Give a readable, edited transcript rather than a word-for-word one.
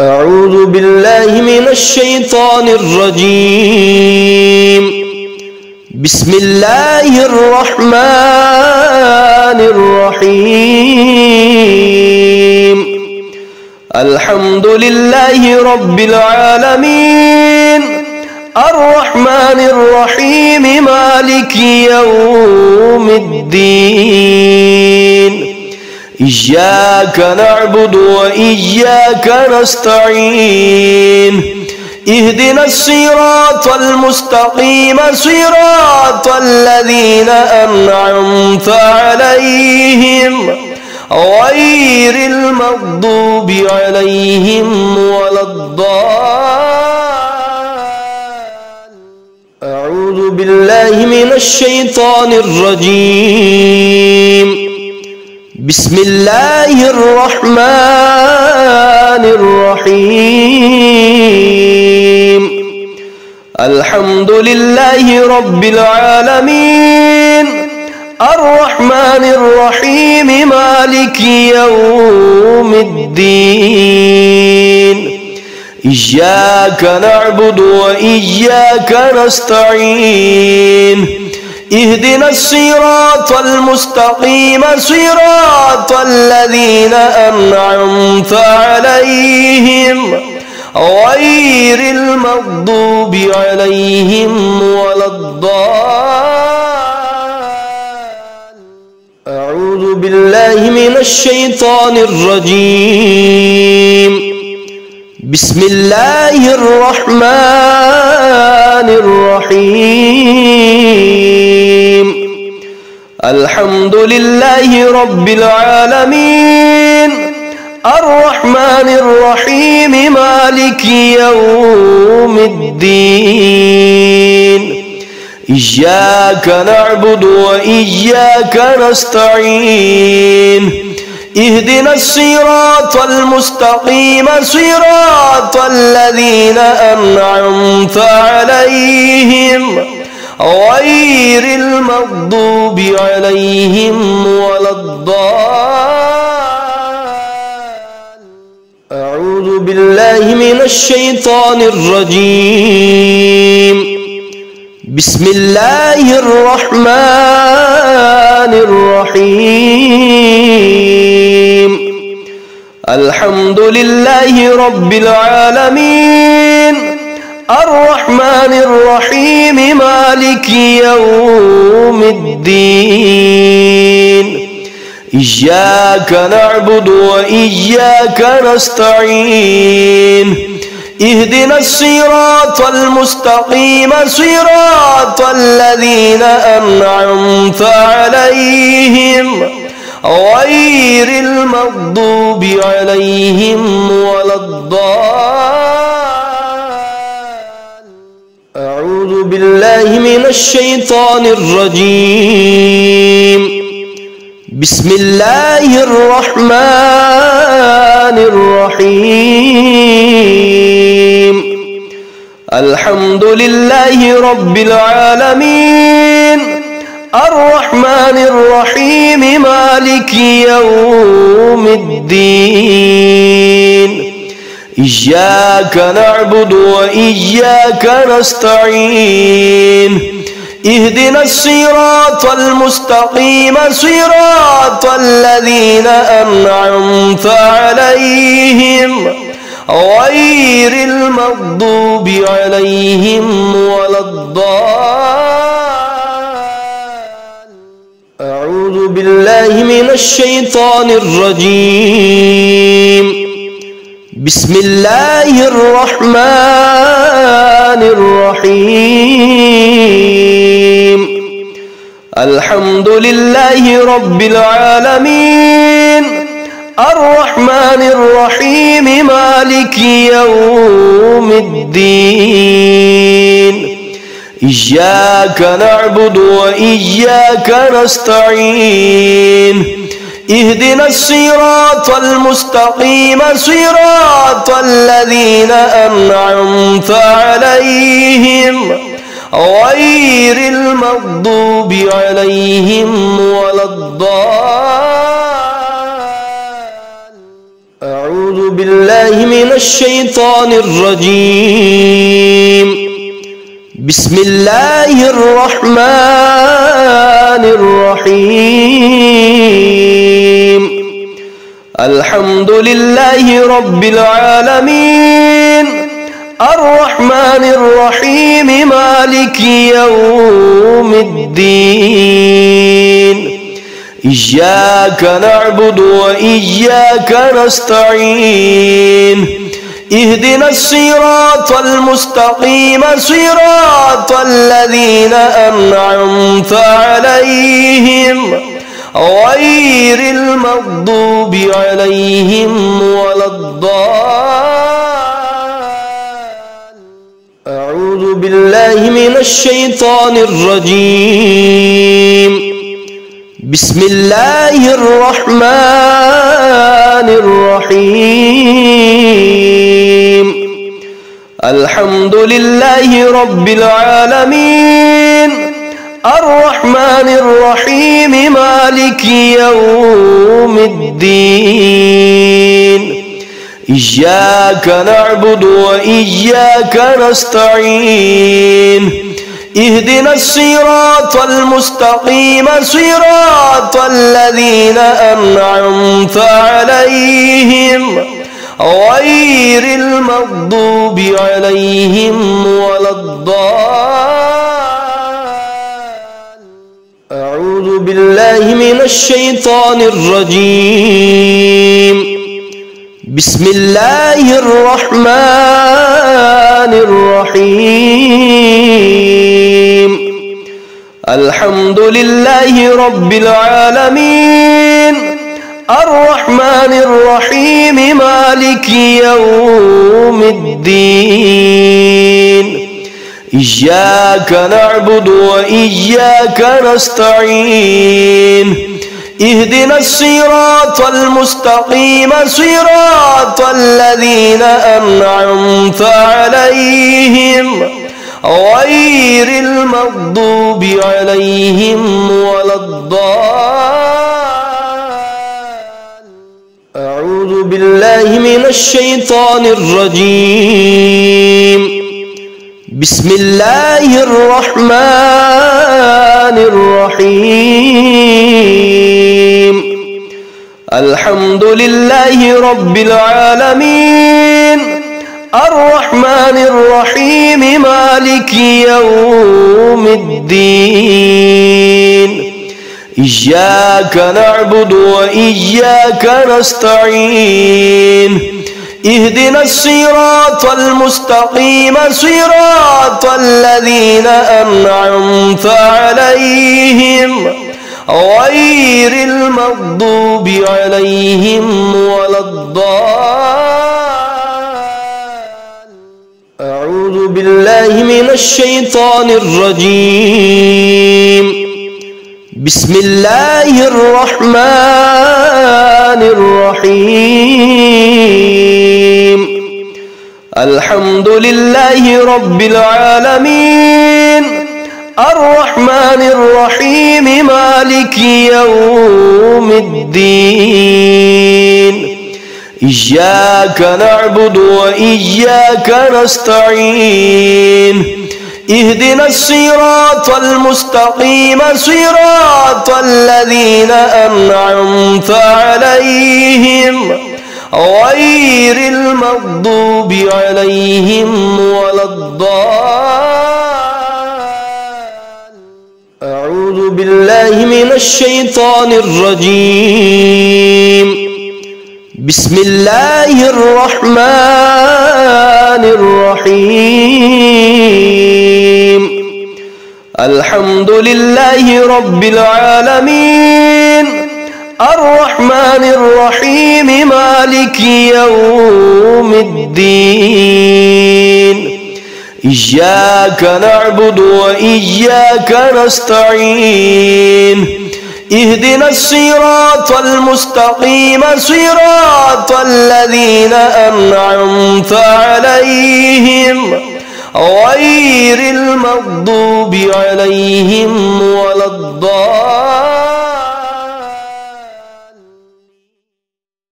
أعوذ بالله من الشيطان الرجيم. بسم الله الرحمن الرحيم. الحمد لله رب العالمين، الرحمن الرحيم، مالك يوم الدين. إياك نعبد وإياك نستعين. اهدنا الصراط المستقيم، صراط الذين أنعمت عليهم غير المغضوب عليهم ولا الضالين. أعوذ بالله من الشيطان الرجيم. بسم الله الرحمن الرحيم. الحمد لله رب العالمين، الرحمن الرحيم، مالك يوم الدين. إياك نعبد وإياك نستعين. اهدنا الصراط المستقيم، صراط الذين أنعمت عليهم غير المغضوب عليهم ولا الضالين. أعوذ بالله من الشيطان الرجيم. بسم الله الرحمن الرحيم. الحمد لله رب العالمين، الرحمن الرحيم، مالك يوم الدين. إياك نعبد وإياك نستعين. اهدنا الصراط المستقيم، صراط الذين أنعمت عليهم غير المغضوب عليهم ولا الضالين. أعوذ بالله من الشيطان الرجيم. بسم الله الرحمن الرحيم. الحمد لله رب العالمين، الرحمن الرحيم، مالك يوم الدين. إياك نعبد وإياك نستعين. اهدنا الصراط المستقيم، صراط الذين أنعمت عليهم غير المغضوب عليهم ولا الضالين. أعوذ بالله من الشيطان الرجيم. بسم الله الرحمن الرحيم. الحمد لله رب العالمين، الرحمن الرحيم، مالك يوم الدين. إياك نعبد وإياك نستعين. اهدنا الصراط المستقيم، صراط الذين أنعمت عليهم غير المغضوب عليهم ولا الضالين. أعوذ بالله من الشيطان الرجيم. بسم الله الرحمن الرحيم. الحمد لله رب العالمين، الرحمن الرحيم، مالك يوم الدين. إياك نعبد وإياك نستعين. اهدنا الصراط المستقيم، صراط الذين أنعمت عليهم غير المغضوب عليهم ولا الضالين. بالله من الشيطان الرجيم. بسم الله الرحمن الرحيم. الحمد لله رب العالمين الرحمن الرحيم مالك يوم الدين. إياك نعبد وإياك نستعين. اهدنا الصراط المستقيم صراط الذين أنعمت عليهم غير المغضوب عليهم ولا الضالين. أعوذ بالله من الشيطان الرجيم. بسم الله الرحمن الرحيم. الحمد لله رب العالمين الرحمن الرحيم مالك يوم الدين. إياك نعبد وإياك نستعين. اهدنا الصراط المستقيم صراط الذين أنعمت عليهم غير المغضوب عليهم ولا الضالين. أعوذ بالله من الشيطان الرجيم. بسم الله الرحمن الرحيم. الحمد لله رب العالمين الرحمن الرحيم مالك يوم الدين. إياك نعبد وإياك نستعين. اهدنا الصراط المستقيم صراط الذين أنعمت عليهم غير المغضوب عليهم ولا الضالين. أعوذ بالله من الشيطان الرجيم. بسم الله الرحمن الرحيم. الحمد لله رب العالمين الرحمن الرحيم مالك يوم الدين. إياك نعبد وإياك نستعين. اهدنا الصراط المستقيم صراط الذين أنعمت عليهم غير المغضوب عليهم ولا الضالين. أعوذ بالله من الشيطان الرجيم. بسم الله الرحمن الرحيم. الحمد لله رب العالمين الرحمن الرحيم مالك يوم الدين. إياك نعبد وإياك نستعين. اهدنا الصراط المستقيم صراط الذين أنعمت عليهم غير المغضوب عليهم ولا الضالين. أعوذ بالله من الشيطان الرجيم. بسم الله الرحمن الرحيم. الحمد لله رب العالمين الرحمن الرحيم مالك يوم الدين. إياك نعبد وإياك نستعين. اهدنا الصراط المستقيم صراط الذين أنعمت عليهم غير المغضوب عليهم ولا الضالين.